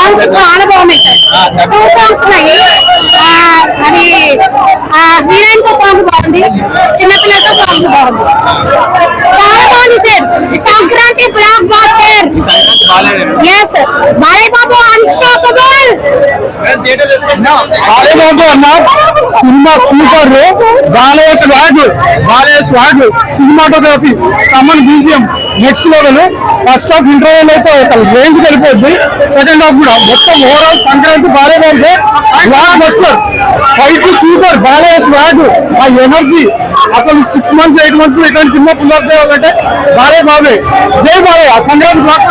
Songs చాలా బాగున్నాయి sir. 2 songs ఉన్నాయి. అది హీరోయిన్ తో సాంగ్ బాగుంది, చిన్నపిల్లలతో సాంగ్ బాగుంది, చాలా బాగుంది sir. Sankranti blockbuster. Yes, Balayya Babu unstoppable. Balayya Babu అన్న సినిమా super. Balayya swag cinematography come on BGM next level. First half interval అయితే ఒక రేంజ్ వెళ్ళిపోద్ది. సెకండ్ హాఫ్ కూడా మొత్తం overall Sankranti Balayya Babu blockbuster. Fight super. Balayya swag ఆ ఎనర్జీ అసలు 6 months 8 months ఇట్లాంటి సినిమా పుల్అప్ చేయాలంటే బాలయ్య బాబే. జై బాలయ్య. సంక్రాంతి బ్లాక్